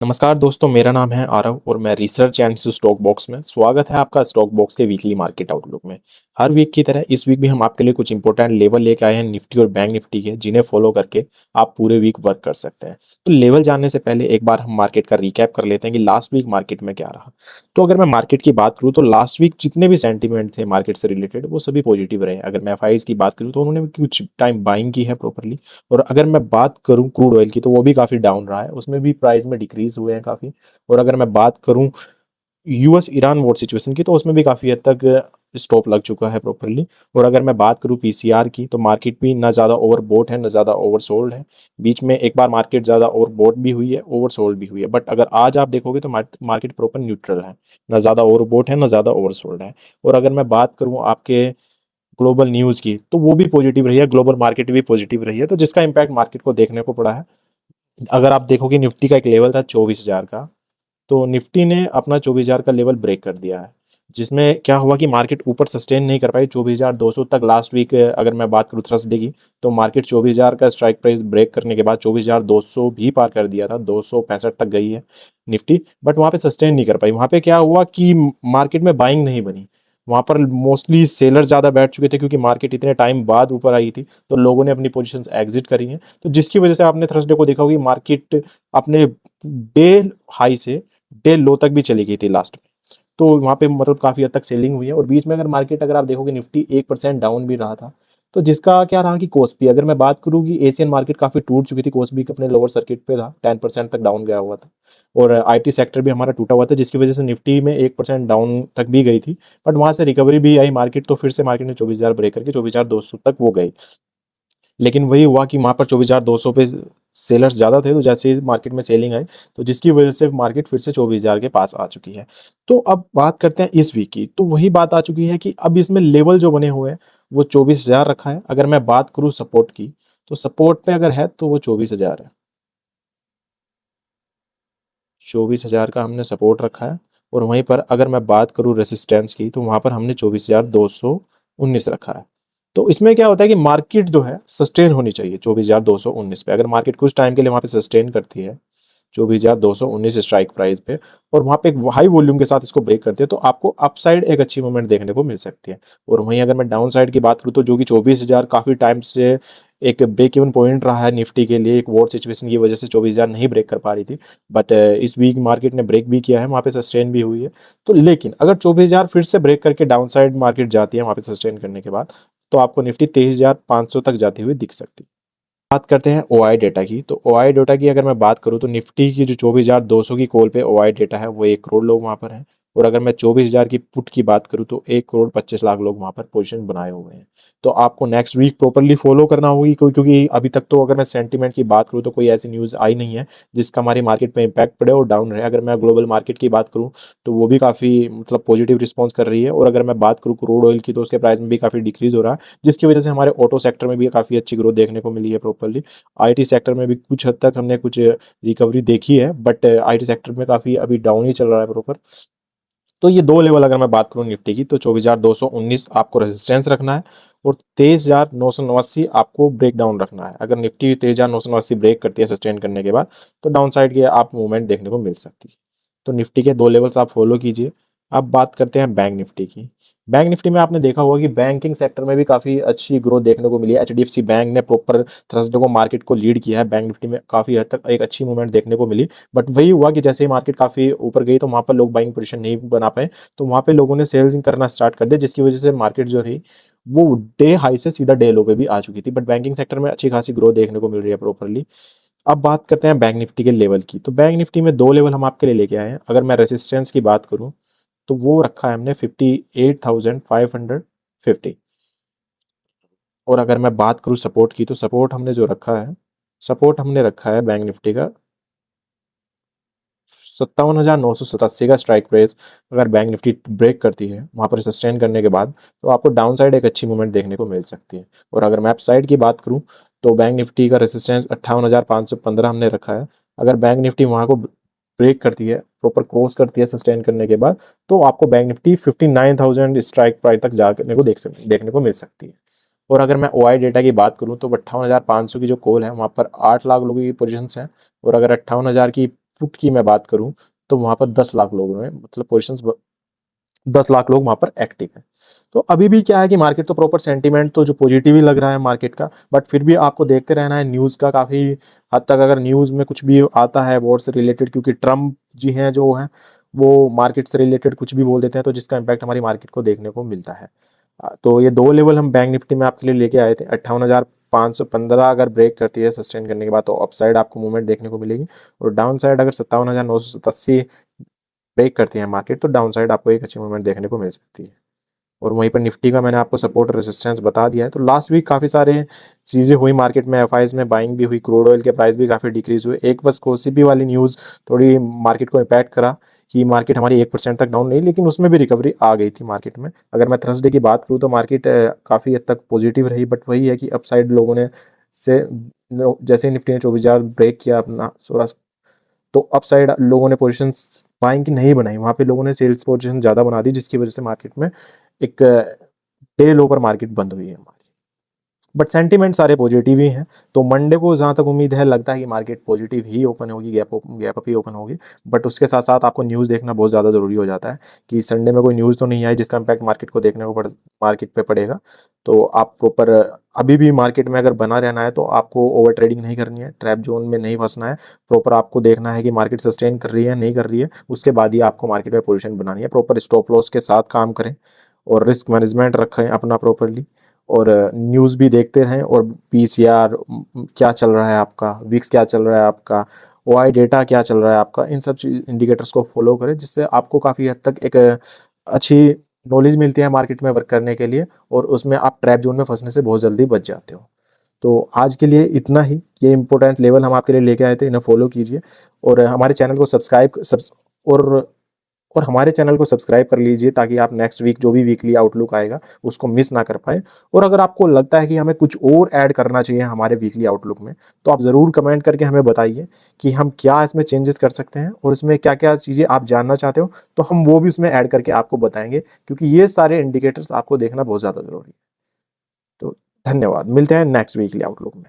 नमस्कार दोस्तों, मेरा नाम है आरव और मैं रिसर्च एंड स्टॉक बॉक्स में स्वागत है आपका स्टॉक बॉक्स के वीकली मार्केट आउटलुक में। हर वीक की तरह इस वीक भी हम आपके लिए कुछ इंपॉर्टेंट लेवल लेके आए हैं निफ्टी और बैंक निफ्टी के, जिन्हें फॉलो करके आप पूरे वीक वर्क कर सकते हैं। तो लेवल जानने से पहले एक बार हम मार्केट का रिकैप कर लेते हैं कि लास्ट वीक मार्केट में क्या रहा। तो अगर मैं मार्केट की बात करूँ तो लास्ट वीक जितने भी सेंटीमेंट थे मार्केट से रिलेटेड वो सभी पॉजिटिव रहे। अगर मैं एफआईज की बात करूँ तो उन्होंने कुछ टाइम बाइंग की है प्रॉपरली। और अगर मैं बात करूं क्रूड ऑयल की तो वो भी काफ़ी डाउन रहा है, उसमें भी प्राइस में डिक्रीज हुए हैं काफ़ी। और अगर मैं बात करूं यूएस ईरान वॉर सिचुएशन की तो उसमें भी काफ़ी हद तक स्टॉप लग चुका है प्रॉपरली। और अगर मैं बात करूं पीसीआर की तो मार्केट भी ना ज़्यादा ओवरबोट है ना ज़्यादा ओवरसोल्ड है। बीच में एक बार मार्केट ज़्यादा ओवरबोट भी हुई है, ओवरसोल्ड भी हुई है, बट अगर आज आप देखोगे तो मार्केट प्रॉपर न्यूट्रल है। ना ज़्यादा ओवरबोट है ना ज़्यादा ओवरसोल्ड है। और अगर मैं बात करूं आपके ग्लोबल न्यूज़ की तो वो भी पॉजिटिव रही है, ग्लोबल मार्केट भी पॉजिटिव रही है, तो जिसका इम्पैक्ट मार्केट को देखने को पड़ा है। अगर आप देखोगे निफ्टी का एक लेवल था 24,000 का, तो निफ्टी ने अपना 24,000 का लेवल ब्रेक कर दिया है। जिसमें क्या हुआ कि मार्केट ऊपर सस्टेन नहीं कर पाई 24,200 तक लास्ट वीक। अगर मैं बात करूँ थर्सडे की तो मार्केट 24,000 का स्ट्राइक प्राइस ब्रेक करने के बाद 24,200 भी पार कर दिया था, 265 तक गई है निफ्टी, बट वहाँ पे सस्टेन नहीं कर पाई। वहाँ पे क्या हुआ कि मार्केट में बाइंग नहीं बनी। वहाँ पर मोस्टली सेलर ज़्यादा बैठ चुके थे क्योंकि मार्केट इतने टाइम बाद ऊपर आई थी, तो लोगों ने अपनी पोजीशंस एग्जिट करी हैं। तो जिसकी वजह से आपने थर्सडे को देखा होगी मार्केट अपने डे हाई से डे लो तक भी चली गई थी लास्ट में। तो वहाँ पे मतलब काफ़ी हद तक सेलिंग हुई है। और बीच में अगर मार्केट अगर आप देखोगे निफ्टी 1% डाउन भी रहा था। तो जिसका क्या रहा कि कोस्पी अगर मैं बात करूँ कि एशियन मार्केट काफ़ी टूट चुकी थी, कोस्पी अपने लोअर सर्किट पे था, 10% तक डाउन गया हुआ था। और आईटी सेक्टर भी हमारा टूटा हुआ था, जिसकी वजह से निफ्टी में 1% डाउन तक भी गई थी। बट वहाँ से रिकवरी भी आई मार्केट, तो फिर से मार्केट ने 24,000 ब्रेक करके 24,200 तक वो गई। लेकिन वही हुआ कि वहाँ पर 24,200 पे सेलर्स ज़्यादा थे, तो जैसे ही मार्केट में सेलिंग आई तो जिसकी वजह से मार्केट फिर से 24,000 के पास आ चुकी है। तो अब बात करते हैं इस वीक की, तो वही बात आ चुकी है कि अब इसमें लेवल जो बने हुए हैं वो 24,000 रखा है। अगर मैं बात करूँ सपोर्ट की तो सपोर्ट पे अगर है तो वो 24,000 है। 24,000 का हमने सपोर्ट रखा है। और वहीं पर अगर मैं बात करूँ रेसिस्टेंस की तो वहाँ पर हमने 24,219 रखा है। तो इसमें क्या होता है कि मार्केट जो है सस्टेन होनी चाहिए 24,219 पे। अगर मार्केट कुछ टाइम के लिए वहाँ पे सस्टेन करती है 24,219 स्ट्राइक प्राइस पे और वहाँ पे एक हाई वॉल्यूम के साथ इसको ब्रेक करते हैं तो आपको अपसाइड एक अच्छी मूवमेंट देखने को मिल सकती है। और वहीं अगर मैं डाउन साइड की बात करूँ तो जो कि 24,000 काफ़ी टाइम से एक ब्रेक इवन पॉइंट रहा है निफ्टी के लिए, एक वॉर सिचुएशन की वजह से 24,000 नहीं ब्रेक कर पा रही थी। बट इस वीक मार्केट ने ब्रेक भी किया है, वहाँ पे सस्टेन भी हुई है। तो लेकिन अगर 24,000 फिर से ब्रेक करके डाउन साइड मार्केट जाती है वहाँ पे सस्टेन करने के बाद, तो आपको निफ्टी 23,500 तक जाती हुई दिख सकती है। बात करते हैं ओआई डेटा की, तो ओआई डेटा की अगर मैं बात करूं तो निफ्टी की जो 24,200 की कॉल पे ओआई डेटा है वो 1 करोड़ लोग वहां पर हैं। और अगर मैं 24,000 की पुट की बात करूं तो 1,25,00,000 लोग वहां पर पोजीशन बनाए हुए हैं। तो आपको नेक्स्ट वीक प्रॉपरली फॉलो करना होगी क्योंकि अभी तक तो अगर मैं सेंटीमेंट की बात करूं तो कोई ऐसी न्यूज़ आई नहीं है जिसका हमारी मार्केट पे इम्पैक्ट पड़े और डाउन रहे। अगर मैं ग्लोबल मार्केट की बात करूं तो वो भी काफ़ी मतलब पॉजिटिव रिस्पॉन्स कर रही है। और अगर मैं बात करूँ क्रूड ऑयल की तो उसके प्राइस में भी काफ़ी डिक्रीज हो रहा है, जिसकी वजह से हमारे ऑटो सेक्टर में भी काफ़ी अच्छी ग्रोथ देखने को मिली है प्रॉपरली। आईटी सेक्टर में भी कुछ हद तक हमने कुछ रिकवरी देखी है, बट आईटी सेक्टर में काफ़ी अभी डाउन ही चल रहा है प्रॉपर। तो ये दो लेवल अगर मैं बात करूँ निफ्टी की तो 24,219 आपको रेजिस्टेंस रखना है और 23,989 आपको ब्रेक डाउन रखना है। अगर निफ्टी 23,989 ब्रेक करती है सस्टेन करने के बाद तो डाउन साइड के आप मूवमेंट देखने को मिल सकती है। तो निफ्टी के दो लेवल्स आप फॉलो कीजिए। अब बात करते हैं बैंक निफ्टी की। बैंक निफ्टी में आपने देखा होगा कि बैंकिंग सेक्टर में भी काफ़ी अच्छी ग्रोथ देखने को मिली है। एचडीएफसी बैंक ने प्रॉपर थर्सडे को मार्केट को लीड किया है, बैंक निफ्टी में काफ़ी हद तक एक अच्छी मूवमेंट देखने को मिली। बट वही हुआ कि जैसे ही मार्केट काफ़ी ऊपर गई तो वहाँ पर लोग बाइंग पोजीशन नहीं बना पाए, तो वहाँ पे लोगों ने सेल्स करना स्टार्ट कर दिया, जिसकी वजह से मार्केट जो रही वो डे हाई से सीधा डे लो पे भी आ चुकी थी। बट बैंकिंग सेक्टर में अच्छी खासी ग्रोथ देखने को मिल रही है प्रॉपरली। अब बात करते हैं बैंक निफ्टी के लेवल की, तो बैंक निफ्टी में दो लेवल हम आपके लिए लेके आए हैं। अगर मैं रेसिस्टेंस की बात करूं तो वो रखा है हमने 58,550। और अगर मैं बात करूं सपोर्ट की तो सपोर्ट हमने जो रखा है, सपोर्ट हमने रखा है बैंक निफ्टी का 57,987 का स्ट्राइक प्राइस। अगर बैंक निफ्टी ब्रेक करती है वहां पर सस्टेन करने के बाद तो आपको डाउन साइड एक अच्छी मूवमेंट देखने को मिल सकती है। और अगर मैं अप साइड की बात करूं तो बैंक निफ्टी का रेसिस्टेंस 58,515 हमने रखा है। अगर बैंक निफ्टी वहां को ब्रेक करती है, प्रॉपर क्रॉस करती है सस्टेन करने के बाद, तो आपको बैंक निफ्टी 59,000 स्ट्राइक प्राइस तक जाने को देखने को मिल सकती है। और अगर मैं ओआई डेटा की बात करूं तो 58,500 की जो कॉल है वहां पर 8 लाख लोगों की पोजीशंस हैं। और अगर 58,000 की पुट की मैं बात करूं तो वहां पर 10 लाख लोग हैं, मतलब पोजिशंस 10 लाख लोग वहां पर एक्टिव हैं। तो अभी भी क्या है कि मार्केट तो प्रॉपर सेंटीमेंट तो जो पॉजिटिव ही लग रहा है मार्केट का, बट फिर भी आपको देखते रहना है न्यूज़ का काफ़ी हद तक। अगर न्यूज़ में कुछ भी आता है वॉर से रिलेटेड, क्योंकि ट्रम्प जी हैं जो हैं वो मार्केट से रिलेटेड कुछ भी बोल देते हैं, तो जिसका इम्पैक्ट हमारी मार्केट को देखने को मिलता है। तो ये दो लेवल हम बैंक निफ्टी में आपके लिए लेके आए थे। 58,515 अगर ब्रेक करती है सस्टेन करने के बाद तो अपसाइड आपको मूवमेंट देखने को मिलेगी, और डाउन साइड अगर 57,987 ब्रेक करती है मार्केट तो डाउन साइड आपको एक अच्छी मूवमेंट देखने को मिल सकती है। और वहीं पर निफ्टी का मैंने आपको सपोर्ट रेजिस्टेंस बता दिया है। तो लास्ट वीक काफ़ी सारे चीज़ें हुई मार्केट में, एफआईज में बाइंग भी हुई, क्रूड ऑयल के प्राइस भी काफ़ी डिक्रीज हुए। एक बस कोसीपी वाली न्यूज़ थोड़ी मार्केट को इम्पैक्ट करा कि मार्केट हमारी 1% तक डाउन नहीं, लेकिन उसमें भी रिकवरी आ गई थी मार्केट में। अगर मैं थर्सडे की बात करूँ तो मार्केट काफ़ी हद तक पॉजिटिव रही, बट वही है कि अपसाइड लोगों ने से जैसे ही निफ्टी ने 24,000 ब्रेक किया अपना 16, तो अपसाइड लोगों ने पोजीशंस बाइंग की नहीं बनाई, वहाँ पे लोगों ने सेल्स पोजीशन ज़्यादा बना दी, जिसकी वजह से मार्केट में एक डे लो पर मार्केट बंद हुई है हमारी। बट सेंटीमेंट सारे पॉजिटिव ही हैं। तो मंडे को जहाँ तक उम्मीद है लगता है कि मार्केट पॉजिटिव ही ओपन होगी, गैप अप ही ओपन होगी। बट उसके साथ साथ आपको न्यूज़ देखना बहुत ज़्यादा ज़रूरी हो जाता है कि संडे में कोई न्यूज़ तो नहीं आई जिसका इम्पैक्ट मार्केट को देखने को मार्केट पे पड़ेगा। तो आप प्रॉपर अभी भी मार्केट में अगर बना रहना है तो आपको ओवर ट्रेडिंग नहीं करनी है, ट्रैप जोन में नहीं फंसना है। प्रॉपर आपको देखना है कि मार्केट सस्टेन कर रही है नहीं कर रही है, उसके बाद ही आपको मार्केट में पोजीशन बनानी है। प्रॉपर स्टॉप लॉस के साथ काम करें और रिस्क मैनेजमेंट रखें अपना प्रॉपरली, और न्यूज़ भी देखते रहें, और पीसीआर क्या चल रहा है आपका, विक्स क्या चल रहा है आपका, ओआई डेटा क्या चल रहा है आपका, इन सब इंडिकेटर्स को फॉलो करें, जिससे आपको काफ़ी हद तक एक अच्छी नॉलेज मिलती है मार्केट में वर्क करने के लिए, और उसमें आप ट्रैप जोन में फंसने से बहुत जल्दी बच जाते हो। तो आज के लिए इतना ही, ये इंपॉर्टेंट लेवल हम आपके लिए लेके आए थे, इन्हें फॉलो कीजिए, और हमारे चैनल को और हमारे चैनल को सब्सक्राइब कर लीजिए ताकि आप नेक्स्ट वीक जो भी वीकली आउटलुक आएगा उसको मिस ना कर पाए। और अगर आपको लगता है कि हमें कुछ और ऐड करना चाहिए हमारे वीकली आउटलुक में, तो आप ज़रूर कमेंट करके हमें बताइए कि हम क्या इसमें चेंजेस कर सकते हैं, और इसमें क्या क्या चीज़ें आप जानना चाहते हो, तो हम वो भी उसमें ऐड करके आपको बताएंगे, क्योंकि ये सारे इंडिकेटर्स आपको देखना बहुत ज़्यादा ज़रूरी है। तो धन्यवाद, मिलते हैं नेक्स्ट वीकली आउटलुक में।